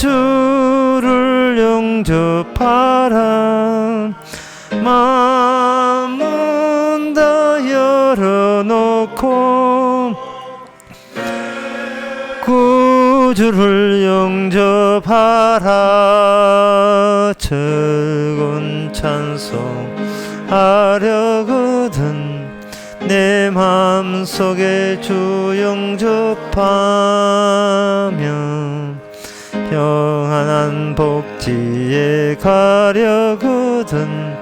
구주를 영접하라. 마음은 다 열어놓고 구주를 영접하라. 즐거운 찬송 하려거든 내 마음속에 주 영접하며 평안한 복지에 가려거든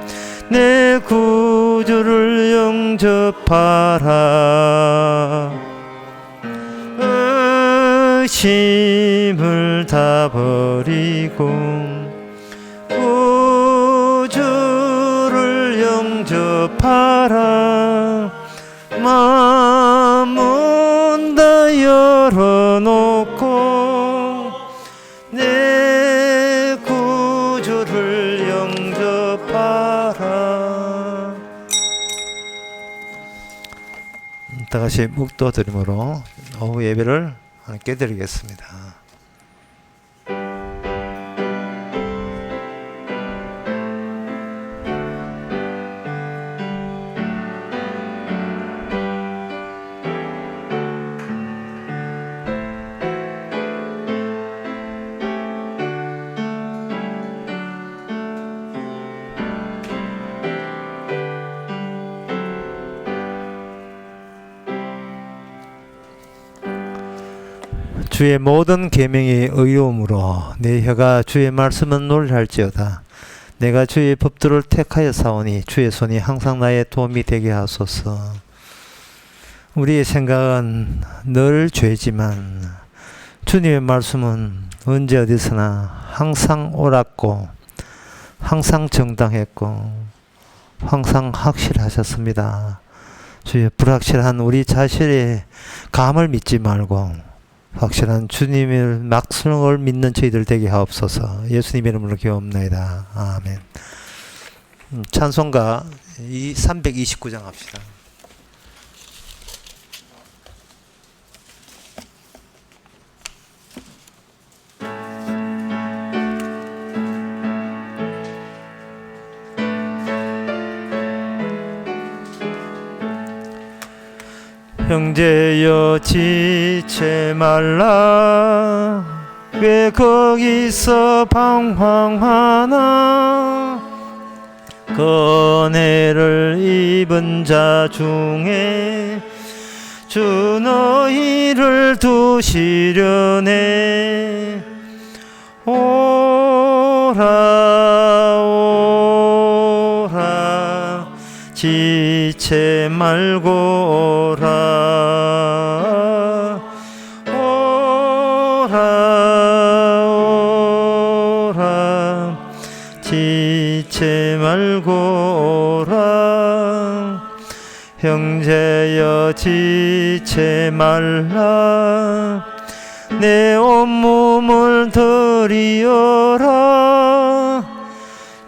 내 구주를 영접하라. 의심을 다 버리고 구주를 영접하라. 마음은 다 열어놓고 내 구주를 영접하라. 다같이 묵도 드림으로 오후 예배를 함께 드리겠습니다. 주의 모든 계명이 의로움으로 내 혀가 주의 말씀은 노래할지어다. 내가 주의 법도를 택하여 사오니 주의 손이 항상 나의 도움이 되게 하소서. 우리의 생각은 늘 죄지만 주님의 말씀은 언제 어디서나 항상 옳았고 항상 정당했고 항상 확실하셨습니다. 주의 불확실한 우리 자신의 감을 믿지 말고 확실한 주님의 말씀을 믿는 저희들 되게 하옵소서. 예수님 이름으로 기도합나이다. 아멘. 찬송가 329장 합시다. 형제여 지체 말라. 왜 거기서 방황하나. 은혜를 입은 자 중에 주 너희를 두시려네. 오라 오라 지체 말고 오라. 지체 말고 오라. 형제여 지체 말라. 내 온몸을 드리어라.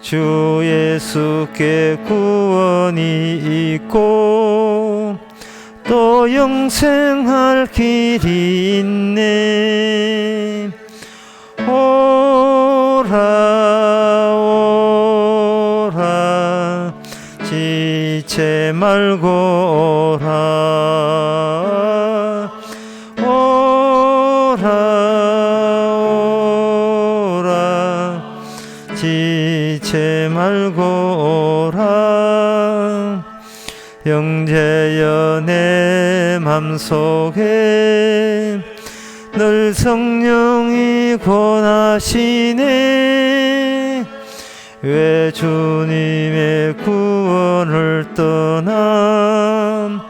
주 예수께 구원이 있고 또 영생할 길이 있네. 오라 오라 지체 말고 오라. 오라 오라 지체 말고 오라. 형제여 내 맘속에 늘 성령이 권하시네. 왜 주님의 구원을 떠나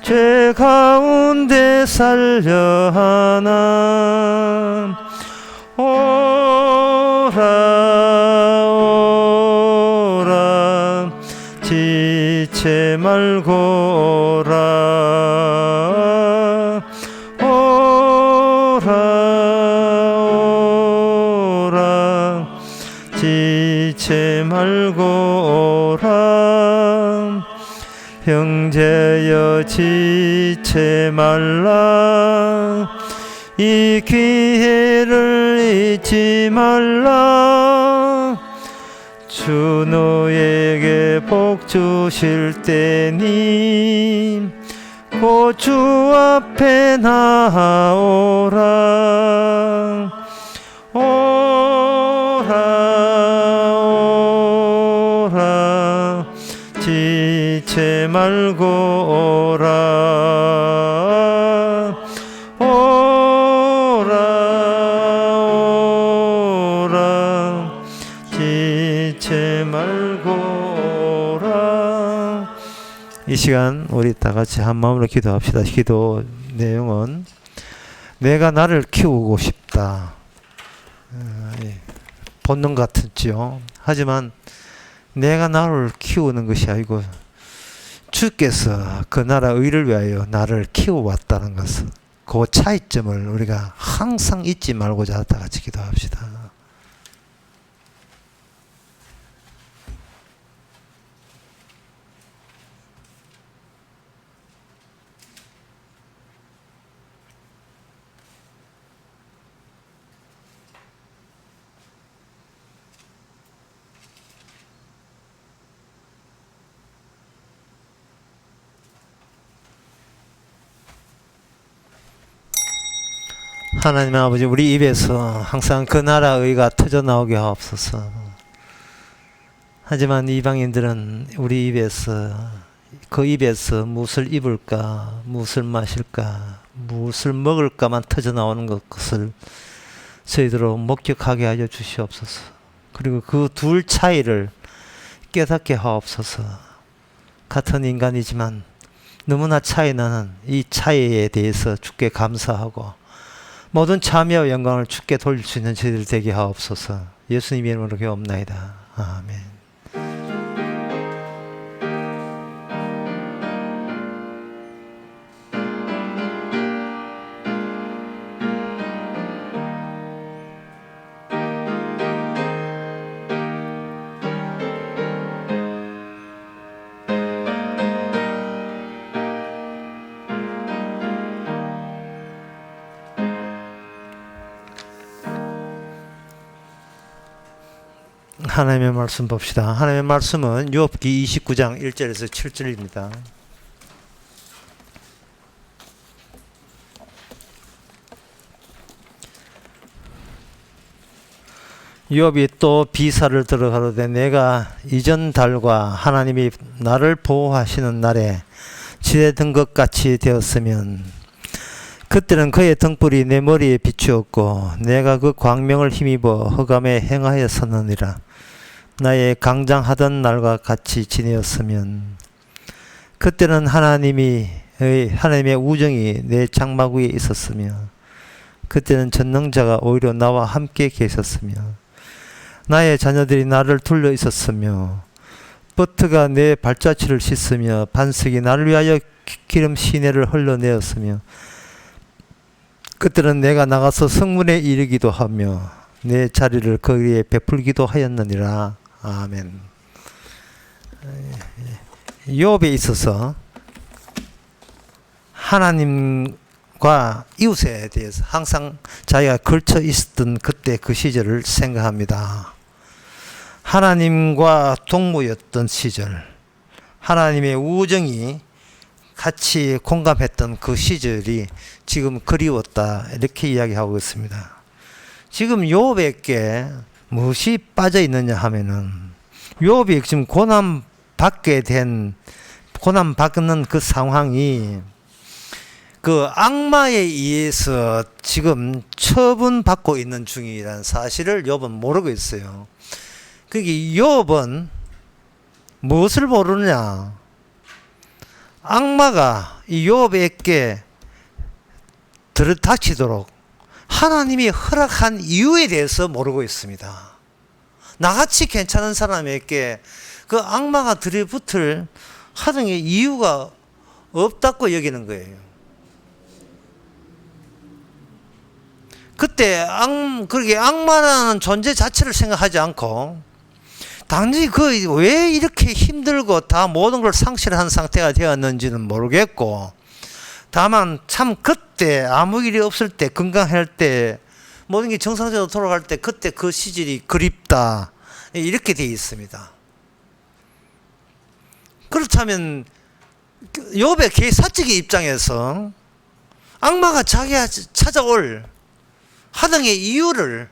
죄 가운데 살려 하나. 오라 오라 지체 말고 오라. 오라 오라 지체 말고 오라. 형제여 지체 말라. 이 기회를 잊지 말라. 주 너에게 복 주실 때니 곧 주 앞에 나오라. 오라 지체 말고 오라. 오라 지체 말고 오라. 이 시간 우리 다 같이 한 마음으로 기도합시다. 기도 내용은 내가 나를 키우고 싶다. 본능 같았죠. 하지만 내가 나를 키우는 것이 아니고 주께서 그 나라 의를 위하여 나를 키워왔다는 것을, 그 차이점을 우리가 항상 잊지 말고자 다 같이 기도합시다. 하나님 아버지, 우리 입에서 항상 그 나라 의가 터져 나오게 하옵소서. 하지만 이방인들은 우리 입에서, 그 입에서 무엇을 입을까, 무엇을 마실까, 무엇을 먹을까만 터져 나오는 것을 저희들로 목격하게 하여 주시옵소서. 그리고 그 둘 차이를 깨닫게 하옵소서. 같은 인간이지만 너무나 차이 나는 이 차이에 대해서 주께 감사하고 모든 참여와 영광을 주께 돌릴 수 있는 저희들 되게 하옵소서. 예수님 이름으로 기도옵나이다. 아멘. 하나님의 말씀 봅시다. 하나님의 말씀은 욥기 29장 1절에서 7절입니다. 욥이 또 비사를 들어가로되 내가 이전 달과 하나님이 나를 보호하시는 날에 지내던 것 같이 되었으면 그때는 그의 등불이 내 머리에 비추었고 내가 그 광명을 힘입어 흑암에 행하였었느니라. 나의 강장하던 날과 같이 지내었으면 그때는 하나님의 우정이 내 장막 위에 있었으며 그때는 전능자가 오히려 나와 함께 계셨으며 나의 자녀들이 나를 둘러 있었으며 버트가 내 발자취를 씻으며 반석이 나를 위하여 기름 시내를 흘러내었으며 그때는 내가 나가서 성문에 이르기도 하며 내 자리를 거기에 베풀기도 하였느니라. 아멘. 욥에 있어서 하나님과 이웃에 대해서 항상 자기가 걸쳐 있었던 그때 그 시절을 생각합니다. 하나님과 동무였던 시절, 하나님의 우정이 같이 공감했던 그 시절이 지금 그리웠다, 이렇게 이야기하고 있습니다. 지금 욥에게 무엇이 빠져 있느냐 하면은 욥이 지금 고난 받는 그 상황이 그 악마에 의해서 지금 처분받고 있는 중이라는 사실을 욥은 모르고 있어요. 그게 욥은 무엇을 모르느냐? 악마가 이 욥에게 들이닥치도록 하나님이 허락한 이유에 대해서 모르고 있습니다. 나같이 괜찮은 사람에게 그 악마가 들이붙을 하는 이유가 없다고 여기는 거예요. 그때 그렇게 악마라는 존재 자체를 생각하지 않고 단지 왜 이렇게 힘들고 다 모든 걸 상실한 상태가 되었는지는 모르겠고 다만 참 그때 아무 일이 없을 때, 건강할 때, 모든 게 정상적으로 돌아갈 때 그때 그 시절이 그립다, 이렇게 되어 있습니다. 그렇다면 욥의 개사적인 입장에서 악마가 자기가 찾아올 하등의 이유를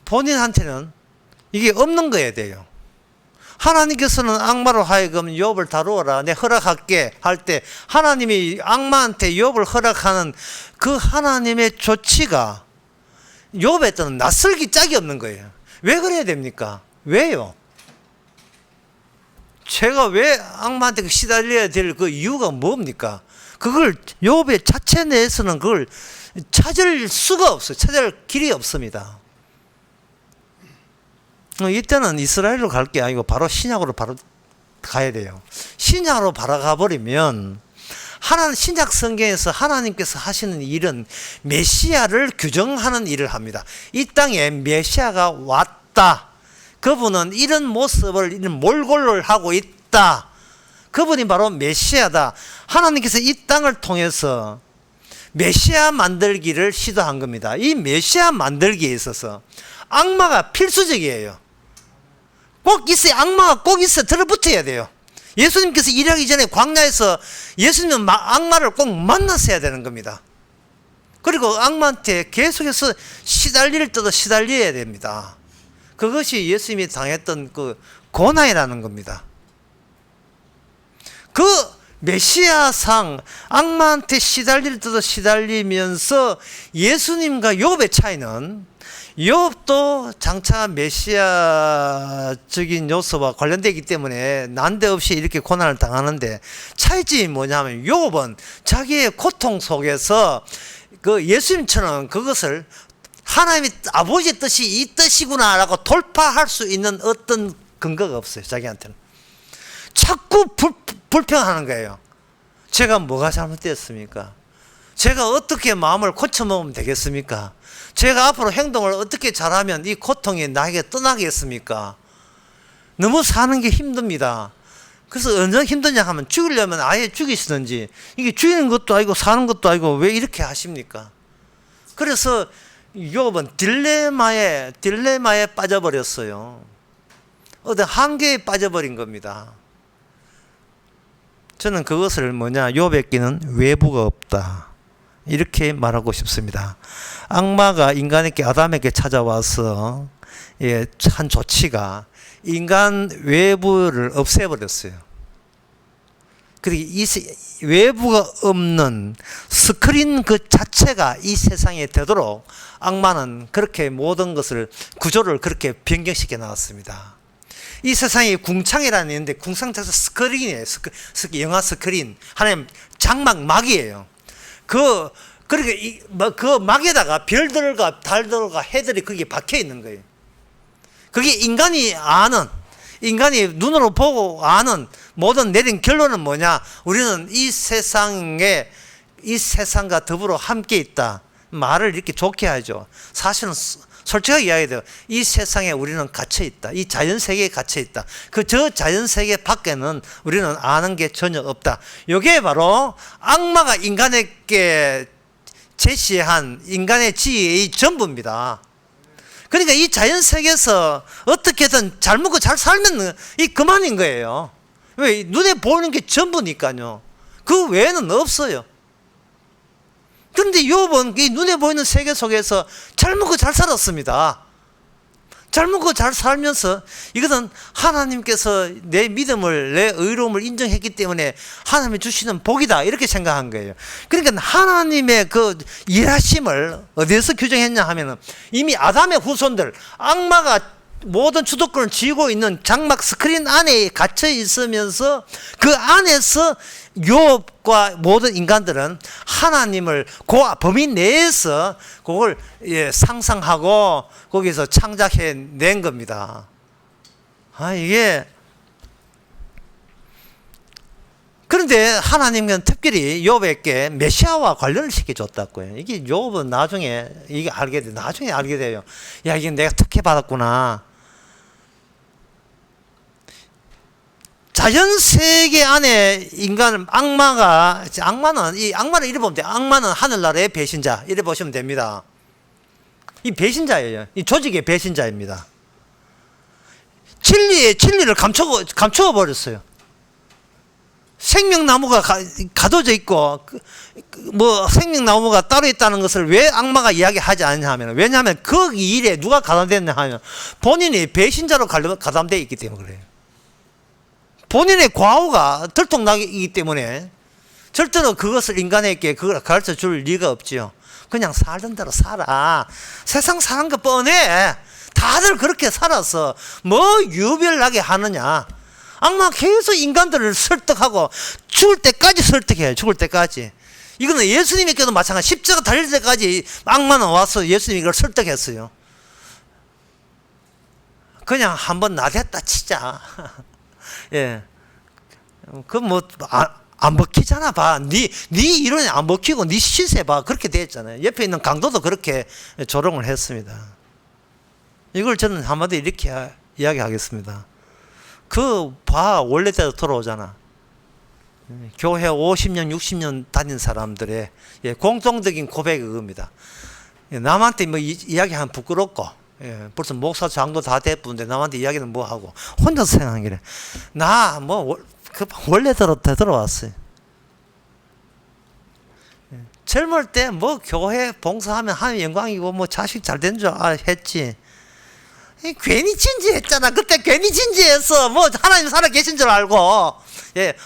본인한테는 이게 없는 거야 돼요. 하나님께서는 악마로 하여금 욥을 다루어라, 내 허락할게 할 때 하나님이 악마한테 욥을 허락하는 그 하나님의 조치가 욥에 또는 낯설기 짝이 없는 거예요. 왜 그래야 됩니까? 왜요? 제가 왜 악마한테 시달려야 될 그 이유가 뭡니까? 그걸 욥의 자체 내에서는 그걸 찾을 수가 없어요. 찾을 길이 없습니다. 이때는 이스라엘로 갈 게 아니고 바로 신약으로 바로 가야 돼요. 신약으로 바로 가버리면 신약 성경에서 하나님께서 하시는 일은 메시아를 규정하는 일을 합니다. 이 땅에 메시아가 왔다. 그분은 이런 모습을 이런 몰골을 하고 있다. 그분이 바로 메시아다. 하나님께서 이 땅을 통해서 메시아 만들기를 시도한 겁니다. 이 메시아 만들기에 있어서 악마가 필수적이에요. 꼭 있어야, 악마가 꼭 있어야 들어붙어야 돼요. 예수님께서 일하기 전에 광야에서 예수님은 악마를 꼭 만났어야 되는 겁니다. 그리고 악마한테 계속해서 시달릴 때도 시달려야 됩니다. 그것이 예수님이 당했던 그 고난이라는 겁니다. 그 메시아상 악마한테 시달릴 때도 시달리면서 예수님과 욥의 차이는, 욥도 장차 메시아적인 요소와 관련되기 때문에 난데없이 이렇게 고난을 당하는데, 차이점이 뭐냐면 욥은 자기의 고통 속에서 그 예수님처럼 그것을 하나님의 아버지의 뜻이 이 뜻이구나 라고 돌파할 수 있는 어떤 근거가 없어요. 자기한테는 자꾸 불평하는 거예요. 제가 뭐가 잘못됐습니까? 제가 어떻게 마음을 고쳐먹으면 되겠습니까? 제가 앞으로 행동을 어떻게 잘하면 이 고통이 나에게 떠나겠습니까? 너무 사는 게 힘듭니다. 그래서 언제 힘드냐 하면 죽이려면 아예 죽이시든지, 이게 죽이는 것도 아니고 사는 것도 아니고 왜 이렇게 하십니까? 그래서 욥은 딜레마에 빠져버렸어요. 어떤 한계에 빠져버린 겁니다. 저는 그것을 욥에게는 외부가 없다, 이렇게 말하고 싶습니다. 악마가 인간에게, 아담에게 찾아와서 한 조치가 인간 외부를 없애버렸어요. 그리고 이 외부가 없는 스크린 그 자체가 이 세상에 되도록 악마는 그렇게 모든 것을, 구조를 그렇게 변경시켜 나왔습니다. 이 세상에 궁창이라는 게 있는데, 궁창에서 스크린이에요. 영화 스크린. 하나님 장막 막이에요. 그러니까 그 막에다가 별들과 달들과 해들이 거기에 박혀 있는 거예요. 그게 인간이 눈으로 보고 아는 모든 내린 결론은 뭐냐? 우리는 이 세상과 더불어 함께 있다. 말을 이렇게 좋게 하죠. 사실은 솔직하게 이야기해요. 이 세상에 우리는 갇혀 있다. 이 자연 세계에 갇혀 있다. 저 자연 세계 밖에는 우리는 아는 게 전혀 없다. 이게 바로 악마가 인간에게 제시한 인간의 지혜의 전부입니다. 그러니까 이 자연 세계에서 어떻게든 잘 먹고 잘 살면 그만인 거예요. 왜? 눈에 보이는 게 전부니까요. 그 외에는 없어요. 그런데 욥은 이 눈에 보이는 세계 속에서 잘 먹고 잘 살았습니다. 잘 먹고 잘 살면서 이것은 하나님께서 내 믿음을, 내 의로움을 인정했기 때문에 하나님이 주시는 복이다, 이렇게 생각한 거예요. 그러니까 하나님의 그 일하심을 어디에서 규정했냐 하면은, 이미 아담의 후손들, 악마가 모든 주도권을 쥐고 있는 장막 스크린 안에 갇혀 있으면서 그 안에서 욥과 모든 인간들은 하나님을 그 범위 내에서 그걸 상상하고 거기서 창작해 낸 겁니다. 이게 그런데 하나님은 특별히 욥에게 메시아와 관련을 시켜줬다고요. 이게 욥은 나중에 나중에 알게 돼요. 야, 이게 내가 특혜 받았구나. 자연 세계 안에 인간은 악마는 이래 보면 돼. 악마는 하늘나라의 배신자 이래 보시면 됩니다. 이 배신자예요. 이 조직의 배신자입니다. 진리를 감추어 버렸어요. 생명나무가 가둬져 있고 뭐 생명나무가 따로 있다는 것을 왜 악마가 이야기하지 않냐 하면, 왜냐하면 그 일에 누가 가담됐냐 하면 본인이 배신자로 가담되어 있기 때문에 그래요. 본인의 과오가 들통나기 때문에 절대로 그것을 인간에게 그걸 가르쳐 줄 리가 없지요. 그냥 살던 대로 살아. 세상 사는 거 뻔해. 다들 그렇게 살아서 뭐 유별나게 하느냐. 악마가 계속 인간들을 설득하고 죽을 때까지 설득해요. 죽을 때까지. 이거는 예수님께도 마찬가지. 십자가 달릴 때까지 악마는 와서 예수님이 이걸 설득했어요. 그냥 한번 나댔다 치자. 예. 그 뭐 안 먹히잖아. 봐. 네 이론이 안 먹히고 네 시세 봐. 그렇게 됐잖아요. 옆에 있는 강도도 그렇게 조롱을 했습니다. 이걸 저는 한마디로 이렇게 이야기하겠습니다. 그 봐, 원래대로 돌아오잖아. 교회 50년 60년 다닌 사람들의 공통적인 고백이 그겁니다. 남한테 뭐 이야기하면 부끄럽고, 벌써 목사 장도 다 됐는데 남한테 이야기는 뭐 하고 혼자서 생각하는 게 나 뭐 원래대로 되돌아왔어요. 젊을 때 뭐 교회 봉사하면 하나님 영광이고 뭐 자식 잘 된 줄 했지. 괜히 진지했잖아. 그때 괜히 진지했어. 뭐 하나님 살아 계신 줄 알고,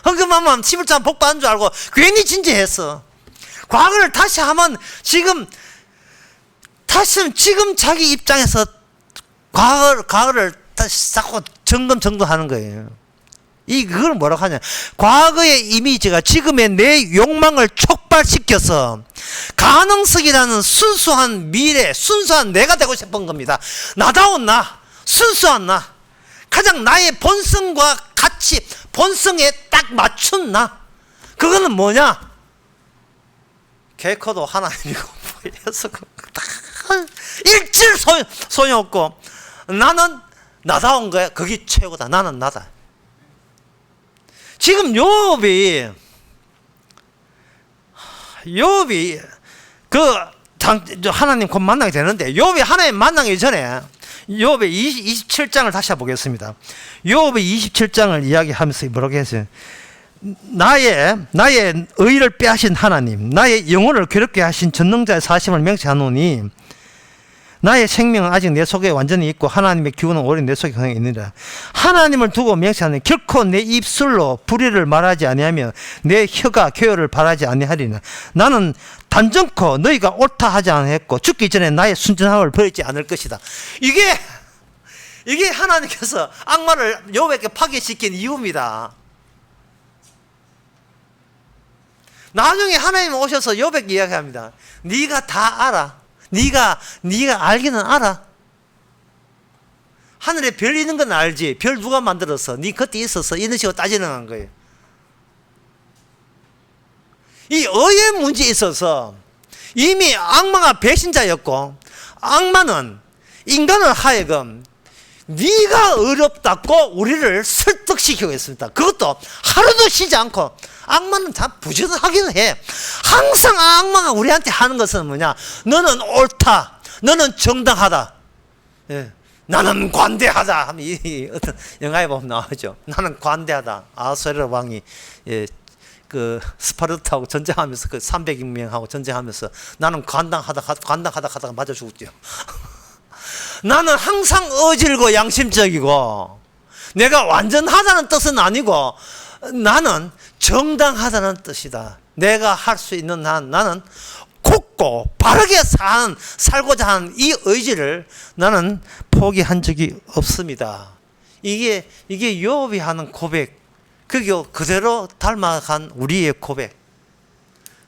헌금하면 11조 복 받는 줄 알고 괜히 진지했어. 과거를 다시 하면 지금 자기 입장에서 과거를 다시 자꾸 점검하는 거예요. 그걸 뭐라고 하냐. 과거의 이미지가 지금의 내 욕망을 촉발시켜서 가능성이라는 순수한 미래, 순수한 내가 되고 싶은 겁니다. 나다운 나, 순수한 나, 가장 나의 본성과 같이 본성에 딱 맞춘 나. 그거는 뭐냐? 개코도 하나님이고 뭐해서 일질 소용없고 나는 나다운 거야. 그게 최고다. 나는 나다. 지금 욥이 하나님 곧 만나게 되는데, 욥이 하나님 만나기 전에 욥의 27장을 다시 보겠습니다. 욥의 27장을 이야기하면서 뭐라고 했어요? 나의 의를 빼하신 하나님, 나의 영혼을 괴롭게 하신 전능자의 사심을 명시하노니 나의 생명은 아직 내 속에 완전히 있고 하나님의 기운은 오래 내 속에 강하게 있느니라. 하나님을 두고 명시하는, 결코 내 입술로 불의를 말하지 아니하며 내 혀가 교열을 바라지 아니하리라. 나는 단정코 너희가 옳다 하지 않았고 죽기 전에 나의 순전함을 버리지 않을 것이다. 이게 하나님께서 악마를 욥에게 파괴시킨 이유입니다. 나중에 하나님 오셔서 욥에게 이야기합니다. 네가 다 알아. 네가 알기는 알아. 하늘에 별 있는 건 알지. 별 누가 만들었어? 네 그때 있었어. 이런 식으로 따지는 거예요. 이 의의 문제에 있어서 이미 악마가 배신자였고, 악마는 인간을 하여금 네가 어렵다고 우리를 설득시키고 있습니다. 그것도 하루도 쉬지 않고. 악마는 다 부지런하기는 해. 항상 악마가 우리한테 하는 것은 뭐냐? 너는 옳다. 너는 정당하다. 나는 관대하다. 이 어떤 영화에 보면 나오죠. 나는 관대하다. 아수에르 왕이 그 스파르타하고 전쟁하면서 그 300명하고 전쟁하면서 나는 관당하다 맞아 죽었죠. 나는 항상 어질고 양심적이고 내가 완전하다는 뜻은 아니고 나는 정당하다는 뜻이다. 내가 할 수 있는 한 나는 굳고 바르게 살고자 하는 이 의지를 나는 포기한 적이 없습니다. 이게 욥이 하는 고백, 그게 그대로 닮아간 우리의 고백.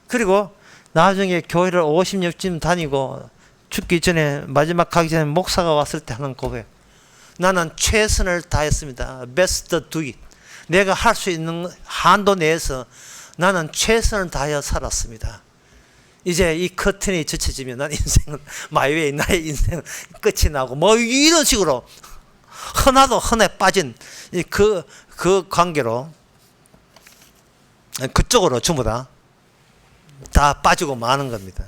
그리고 나중에 교회를 50년쯤 다니고 죽기 전에, 마지막 가기 전에 목사가 왔을 때 하는 고백. 나는 최선을 다했습니다. Best do it. 내가 할 수 있는 한도 내에서 나는 최선을 다하여 살았습니다. 이제 이 커튼이 젖혀지면 난 인생은 마이웨이, 나의 인생은 끝이 나고 뭐 이런 식으로 흔하도 흔해 빠진 그 관계로 그쪽으로 전부 다 빠지고 마는 겁니다.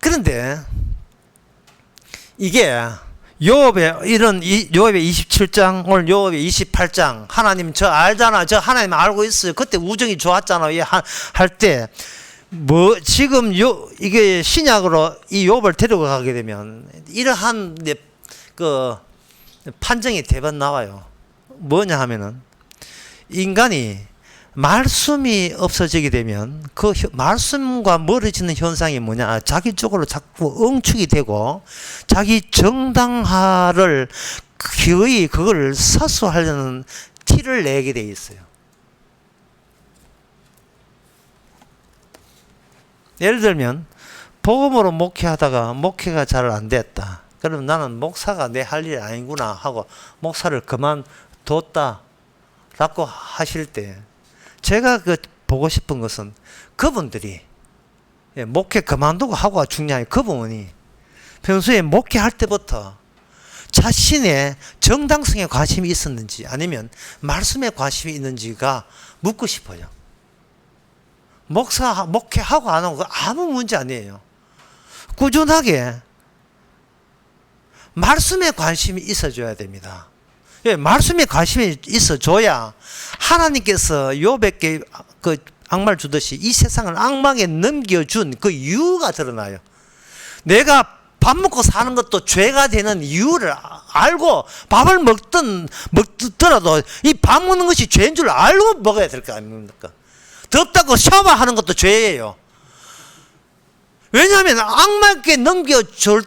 그런데 이게 요업의 27장, 오늘 요업의 28장, 하나님 저 알잖아. 저 하나님 알고 있어요. 그때 우정이 좋았잖아요. 할 때, 지금 이게 신약으로 이 요업을 데리고 가게 되면, 이러한 판정이 대번 나와요. 뭐냐 하면은, 인간이 말씀이 없어지게 되면 그 말씀과 멀어지는 현상이 뭐냐, 자기 쪽으로 자꾸 응축이 되고 자기 정당화를 거의 그걸 사수하려는 티를 내게 돼 있어요. 예를 들면 복음으로 목회하다가 목회가 잘 안 됐다. 그럼 나는 목사가 내 할 일이 아니구나 하고 목사를 그만뒀다 라고 하실 때, 제가 보고 싶은 것은 그분들이 목회 그만두고 하고 중요한 그분이 평소에 목회할 때부터 자신의 정당성에 관심이 있었는지 아니면 말씀에 관심이 있는지가 묻고 싶어요. 목회하고 안 하고 아무 문제 아니에요. 꾸준하게 말씀에 관심이 있어줘야 됩니다. 말씀에 관심이 있어줘야 하나님께서 욥에게 그 악마를 주듯이 이 세상을 악마에게 넘겨준 그 이유가 드러나요. 내가 밥 먹고 사는 것도 죄가 되는 이유를 알고 밥을 먹더라도 이 밥 먹는 것이 죄인 줄 알고 먹어야 될 거 아닙니까? 덥다고 샤워하는 것도 죄예요. 왜냐하면 악마에게 넘겨줄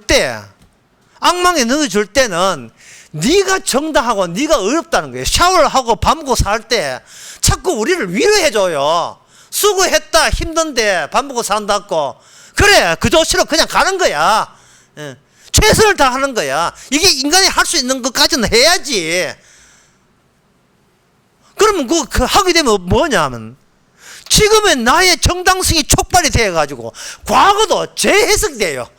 때는 네가 정당하고 네가 어렵다는 거예요. 샤워를 하고 밥 먹고 살 때 자꾸 우리를 위로해줘요. 수고했다, 힘든데 밥 먹고 산다고. 그래, 그 조치로 그냥 가는 거야. 최선을 다하는 거야. 이게 인간이 할 수 있는 것까지는 해야지. 그러면 그 하게 되면 뭐냐 하면, 지금은 나의 정당성이 촉발이 되어가지고 과거도 재해석이 돼요.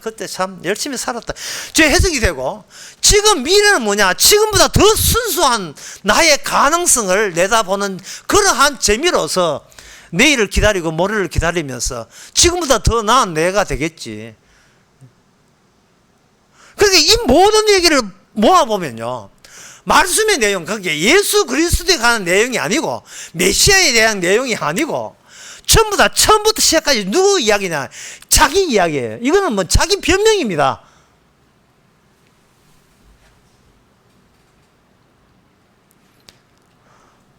그때 참 열심히 살았다. 재해석이 되고, 지금 미래는 뭐냐, 지금보다 더 순수한 나의 가능성을 내다보는 그러한 재미로서 내일을 기다리고 모레를 기다리면서 지금보다 더 나은 내가 되겠지. 그러니까 이 모든 얘기를 모아보면요, 말씀의 내용, 그게 예수 그리스도에 관한 내용이 아니고 메시아에 대한 내용이 아니고 전부 다 처음부터 시작까지 누구 이야기냐, 자기 이야기예요. 이거는 뭐 자기 변명입니다.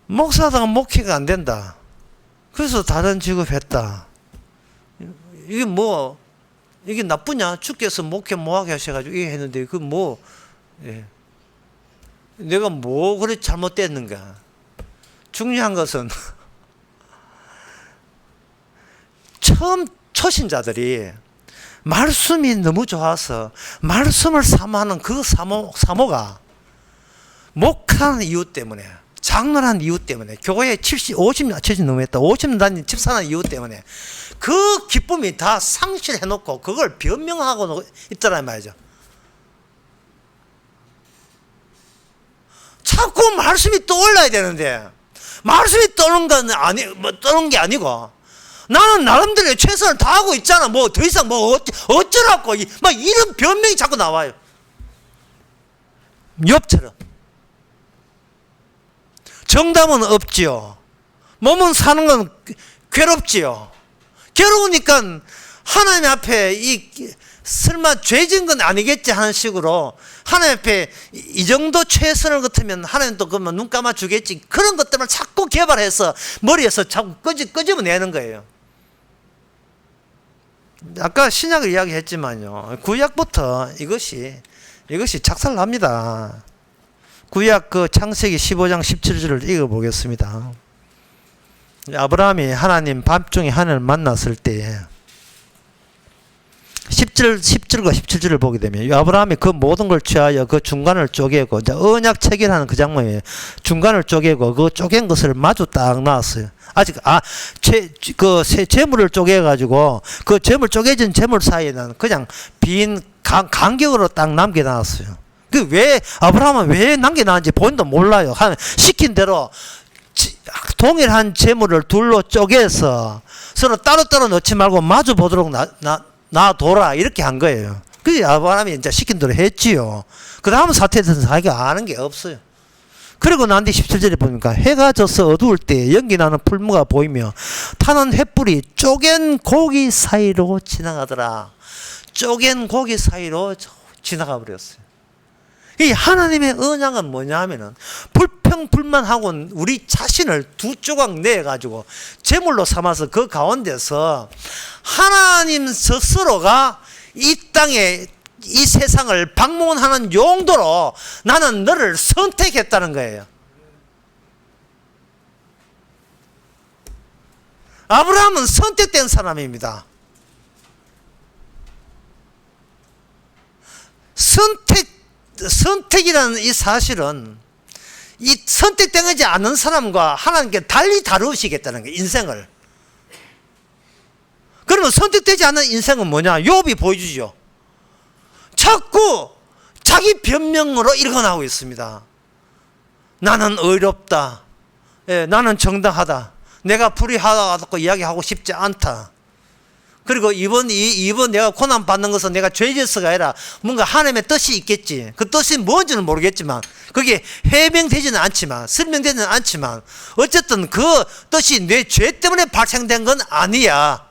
목사다가 목회가 안 된다, 그래서 다른 직업했다. 이게 나쁘냐? 주께서 목회 뭐하게 하셔가지고 이게 했는데 내가 그래 잘못됐는가? 중요한 것은 처음 초신자들이 말씀이 너무 좋아서 말씀을 사모하는 그 사모가 목하는 이유 때문에, 장로한 이유 때문에, 교회에 50년 넘었다, 50년 다닌 집사는 이유 때문에 그 기쁨이 다 상실해놓고 그걸 변명하고 있더란 말이죠. 자꾸 말씀이 떠올라야 되는데, 말씀이 떠오른 게 아니고 나는 나름대로 최선을 다하고 있잖아, 더 이상 어쩌라고, 이런 변명이 자꾸 나와요. 욥처럼 정답은 없지요. 몸은 사는 건 괴롭지요. 괴로우니까 하나님 앞에 설마 죄진 건 아니겠지 하는 식으로 하나님 앞에 이 정도 최선을 같으면 하나님도 그러면 눈 감아 주겠지, 그런 것들을 자꾸 개발해서 머리에서 자꾸 끄집어내는 거예요. 아까 신약을 이야기했지만요, 구약부터 이것이 작살납니다. 구약 창세기 15장 17절을 읽어보겠습니다. 아브라함이 하나님 밤중에 하나님을 만났을 때에 10절과 17절을 보게 되면 아브라함이 그 모든 걸 취하여 그 중간을 쪼개고, 이제 언약 체결하는 그 장면이에요. 중간을 쪼개고 그 쪼갠 것을 마주 딱 놨어요. 아직 재물을 쪼개가지고 그 재물 쪼개진 재물 사이에는 그냥 빈 간격으로 딱 남겨놨어요. 그 왜 아브라함은 왜 남겨놨는지 본인도 몰라요. 시킨 대로 동일한 재물을 둘로 쪼개서 서로 따로따로 넣지 말고 마주 보도록 놔둬라 이렇게 한 거예요. 그래서 아브라함이 이제 시킨 대로 했지요. 그 다음 사태에 대해서 자기가 아는 게 없어요. 그리고 난 뒤 17절에 보니까 해가 져서 어두울 때 연기나는 풀무가 보이며 타는 횃불이 쪼갠 고기 사이로 지나가더라. 쪼갠 고기 사이로 지나가 버렸어요. 이 하나님의 언약은 뭐냐 하면은 불평불만하고 우리 자신을 두 조각 내가지고 제물로 삼아서 그 가운데서 하나님 스스로가 이 땅에 이 세상을 방문하는 용도로 나는 너를 선택했다는 거예요. 아브라함은 선택된 사람입니다. 선택이라는 이 사실은 이 선택되지 않은 사람과 하나님께 달리 다루시겠다는 거예요. 인생을. 그러면 선택되지 않은 인생은 뭐냐? 욥이 보여주죠. 자꾸 자기 변명으로 일어나고 있습니다. 나는 의롭다. 예, 나는 정당하다. 내가 불의하다고 이야기하고 싶지 않다. 그리고 이번 내가 고난 받는 것은 내가 죄졌어가 아니라 뭔가 하나님의 뜻이 있겠지. 그 뜻이 뭔지는 모르겠지만 그게 해명되지는 않지만 설명되지는 않지만 어쨌든 그 뜻이 내 죄 때문에 발생된 건 아니야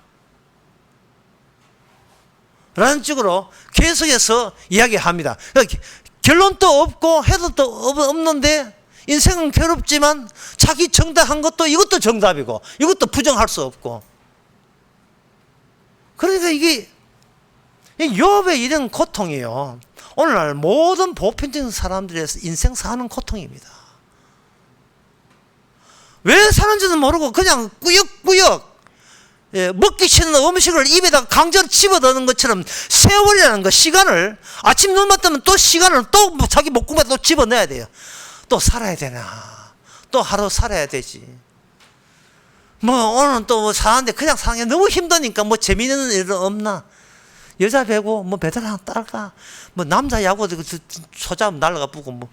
라는 식으로 계속해서 이야기합니다. 결론도 없고 해도 없는데 인생은 괴롭지만 자기 정답한 것도 이것도 정답이고 이것도 부정할 수 없고, 그러니까 이게 욥의 이런 고통이에요. 오늘날 모든 보편적인 사람들의 인생 사는 고통입니다. 왜 사는지는 모르고 그냥 꾸역꾸역 먹기 싫은 음식을 입에다가 강제로 집어넣는 것처럼 세월이라는 거, 시간을 아침 눈만 뜨면 또 시간을 또 자기 목구멍에 또 집어넣어야 돼요. 또 살아야 되나, 또 하루 살아야 되지. 뭐 오늘은 또 뭐 사는데 그냥 사는 게 너무 힘드니까 뭐 재미있는 일은 없나, 여자 배고 뭐 배달 하나 딸까, 뭐 남자 야구 소잡 날라가 보고 뭐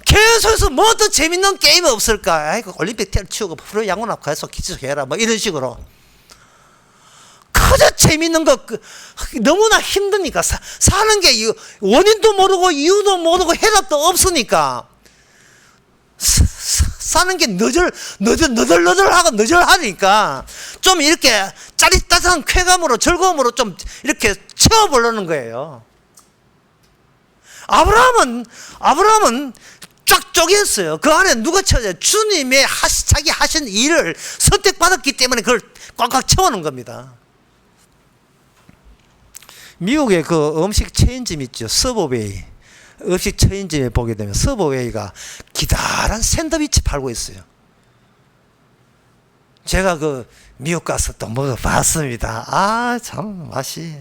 계속해서 뭐 더 재밌는 게임이 없을까. 아이고 올림픽 테를 치우고 프로야구나 가서 기초해라 뭐 이런 식으로 그저 재밌는 거 너무나 힘드니까 사는 게 원인도 모르고 이유도 모르고 해답도 없으니까 사는 게 너덜너덜하고 너덜하니까 좀 이렇게 짜릿따뜻한 쾌감으로 즐거움으로 좀 이렇게 채워보려는 거예요. 아브라함은 쫙 쪼개었어요. 그 안에 누가 채워져요? 주님의 자기 하신 일을 선택받았기 때문에 그걸 꽉꽉 채워놓은 겁니다. 미국의 그 음식 체인점 있죠. 서브웨이. 음식 체인점에 보게 되면 서브웨이가 기다란 샌드위치 팔고 있어요. 제가 그 미국 가서 또 먹어봤습니다. 아, 참 맛이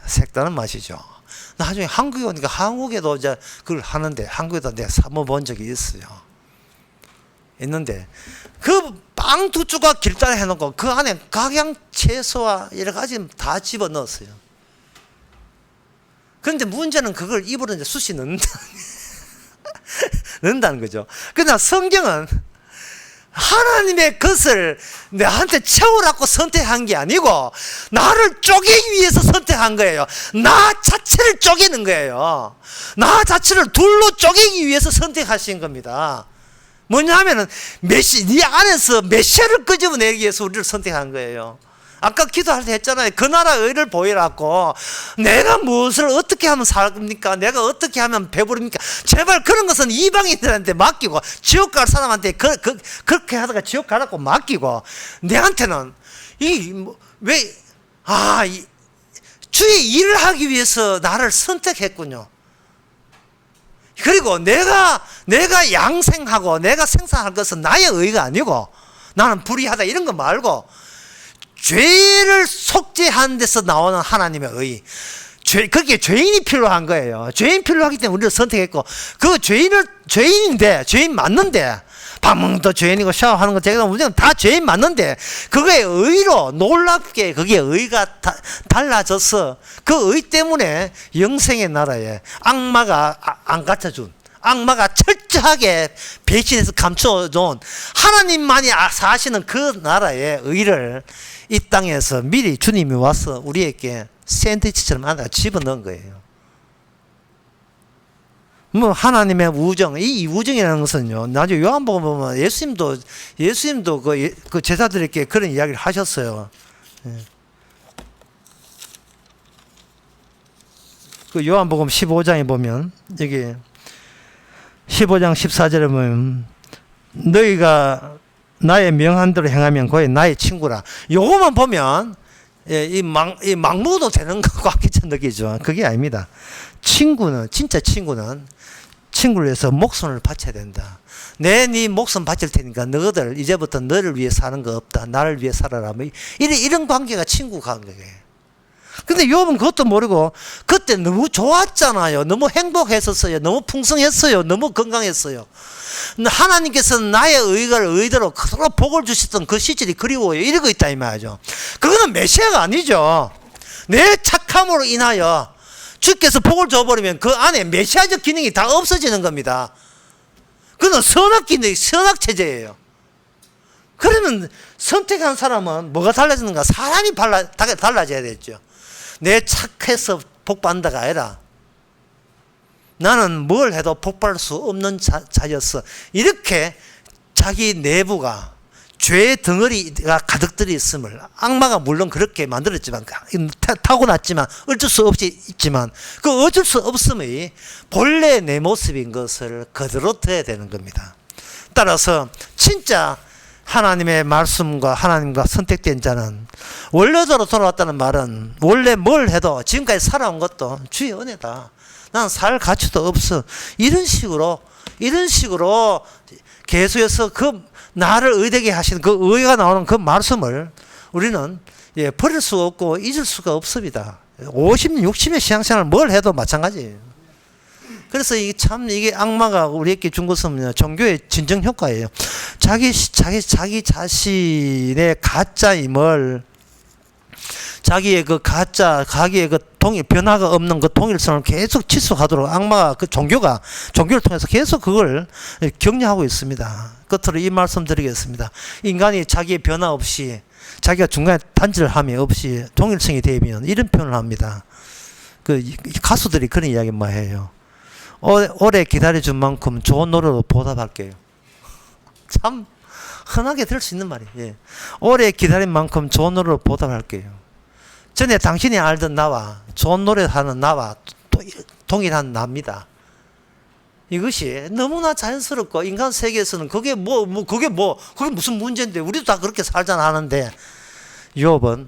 색다른 맛이죠. 나중에 한국에 오니까 한국에도 이제 그걸 하는데 한국에도 내가 사 먹어본 적이 있어요. 있는데 그 빵 두 조각 길다리 해놓고 그 안에 각양 채소와 여러 가지 다 집어 넣었어요. 그런데 문제는 그걸 입으로 이제 쑤시 넣는다는 거죠. 그러나 성경은 하나님의 것을 나한테 채우라고 선택한 게 아니고 나를 쪼개기 위해서 선택한 거예요. 나 자체를 쪼개는 거예요. 나 자체를 둘로 쪼개기 위해서 선택하신 겁니다. 뭐냐 하면은 네 안에서 메시아를 끄집어내기 위해서 우리를 선택한 거예요. 아까 기도할 때 했잖아요. 그 나라 의를 보이라고. 내가 무엇을 어떻게 하면 삽니까? 내가 어떻게 하면 배부릅니까? 제발 그런 것은 이방인들한테 맡기고 지옥 갈 사람한테 그렇게 하다가 지옥 가라고 맡기고, 내한테는 주의 일을 하기 위해서 나를 선택했군요. 그리고 내가 양생하고 내가 생산할 것은 나의 의가 아니고 나는 불의하다 이런 거 말고 죄를 속죄하는 데서 나오는 하나님의 의, 그게 죄인이 필요한 거예요. 죄인 필요하기 때문에 우리를 선택했고, 그 죄인 맞는데 밥 먹는 것도 죄인이고 샤워하는 거 제가 무조건 다 죄인 맞는데 그거에 의로 놀랍게 그게 의가 달라져서 그 의 때문에 영생의 나라에 악마가 안 갖춰준, 악마가 철저하게 배신해서 감춰놓은 하나님만이 사시는 그 나라의 의를 이 땅에서 미리 주님이 와서 우리에게 샌드위치처럼 하나 집어넣은 거예요. 뭐 하나님의 우정, 이 우정이라는 것은요, 나중에 요한복음 보면 예수님도 그 제자들에게 그런 이야기를 하셨어요. 그 요한복음 15장에 보면 여기 15장 14절에 보면 너희가 나의 명한 대로 행하면 거의 나의 친구라. 요거만 보면 이 막무도 되는 것 같겠죠, 느끼죠. 그게 아닙니다. 진짜 친구를 위해서 목숨을 바쳐야 된다. 네 목숨 바칠 테니까 너희들 이제부터 너를 위해 사는 거 없다. 나를 위해 살아라. 뭐 이런 관계가 친구 관계예요. 근데 욥은 그것도 모르고 그때 너무 좋았잖아요. 너무 행복했었어요. 너무 풍성했어요. 너무 건강했어요. 하나님께서는 나의 의대로 서로 복을 주셨던 그 시절이 그리워요. 이러고 있다 이 말이죠. 그거는 메시아가 아니죠. 내 착함으로 인하여 주께서 복을 줘버리면 그 안에 메시아적 기능이 다 없어지는 겁니다. 그건 선악체제예요. 그러면 선택한 사람은 뭐가 달라지는가? 사람이 달라져야 되죠. 내 착해서 복받는다가 아니라 나는 뭘 해도 복받을 수 없는 자였어. 이렇게 자기 내부가 죄의 덩어리가 가득 들어 있음을, 악마가 물론 그렇게 만들었지만, 타고났지만 어쩔 수 없이 있지만 그 어쩔 수 없음의 본래 내 모습인 것을 그대로 둬야 되는 겁니다. 따라서 진짜 하나님의 말씀과 하나님과 선택된 자는 원래대로 돌아왔다는 말은 원래 뭘 해도 지금까지 살아온 것도 주의 은혜다. 난 살 가치도 없어. 이런 식으로 계속해서 그 나를 의되게 하시는 그 의가 나오는 그 말씀을 우리는 버릴 수가 없고 잊을 수가 없습니다. 50, 60의 신앙생활 뭘 해도 마찬가지예요. 그래서 이게 악마가 우리에게 준 것은 종교의 진정 효과예요. 자기 자신의 가짜임을, 자기의 그 변화가 없는 그 동일성을 계속 지속하도록 악마가 종교를 통해서 계속 그걸 격려하고 있습니다. 끝으로 이 말씀 드리겠습니다. 인간이 자기의 변화 없이, 자기가 중간에 단절함이 없이 동일성이 되면 이런 표현을 합니다. 그 가수들이 그런 이야기만 해요. 오래 기다려준 만큼 좋은 노래로 보답할게요. 참 흔하게 들을 수 있는 말이에요. 예. 오래 기다린 만큼 좋은 노래로 보답할게요. 전에 당신이 알던 나와 좋은 노래 하는 나와 동일한 나입니다. 이것이 너무나 자연스럽고 인간 세계에서는 그게 무슨 문제인데 우리도 다 그렇게 살잖아 하는데, 욥은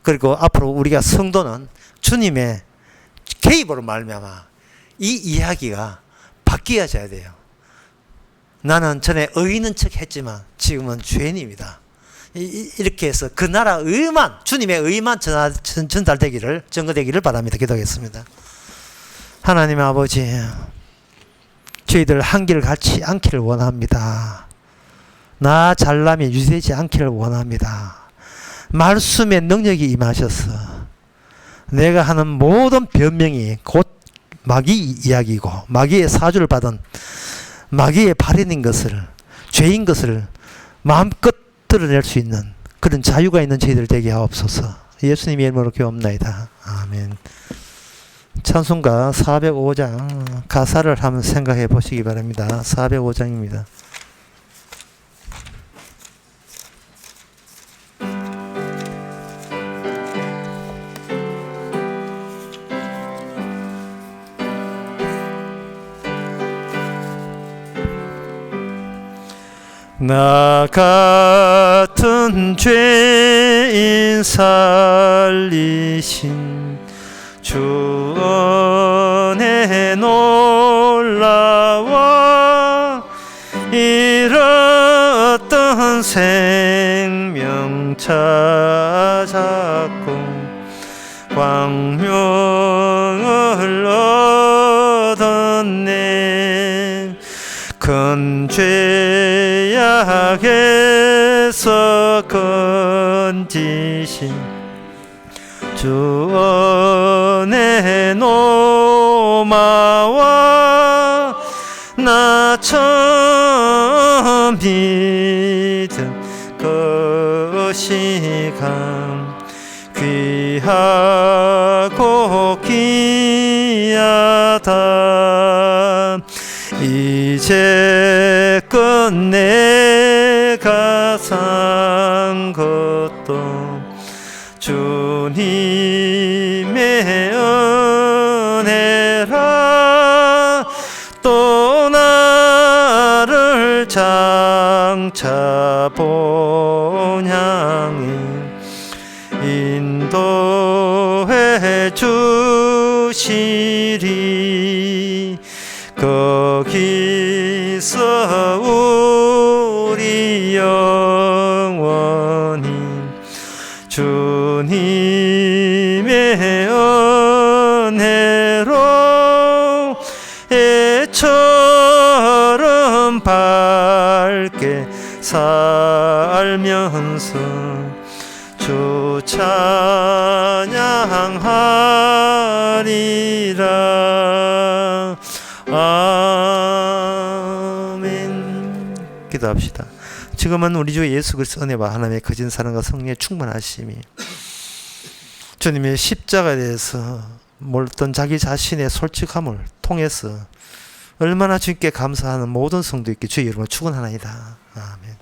그리고 앞으로 우리가 성도는 주님의 개입으로 말미암아 이 이야기가 바뀌어져야 돼요. 나는 전에 의인은 척 했지만 지금은 죄인입니다. 이렇게 해서 그 나라 의만, 주님의 의만 전거되기를 바랍니다. 기도하겠습니다. 하나님 아버지, 저희들 한길 같지 않기를 원합니다. 나 잘남이 유지되지 않기를 원합니다. 말씀의 능력이 임하셔서 내가 하는 모든 변명이 곧 마귀 이야기고 마귀의 사주를 받은 마귀의 발현인 것을, 죄인 것을 마음껏 드러낼 수 있는 그런 자유가 있는 저희들 되게 하옵소서. 예수님의 이름으로 기도합나이다. 아멘. 찬송가 405장 가사를 한번 생각해 보시기 바랍니다. 405장입니다. 나 같은 죄인 살리신 주 은혜 놀라워 잃었던 생명 찾았고 광명을 얻었네. 큰 죄 악에서 건지신 주 은혜 노마와 나 처음 믿은 것이 감 귀하고 귀하다 이제껏 내가 산 것도 주님의 은혜라 또 나를 장차 본향에 인도해 주시리 거기서 우리 영원히 주님의 은혜로 해처럼 밝게 살면서 주 찬양하리라. 아멘. 기도합시다. 지금은 우리 주 예수 그리스도 은혜와 하나님의 거진 사랑과 성령의 충만하심이 주님의 십자가에 대해서 몰랐던 자기 자신의 솔직함을 통해서 얼마나 주님께 감사하는 모든 성도에게 주의 이름을 축원하나이다. 아멘.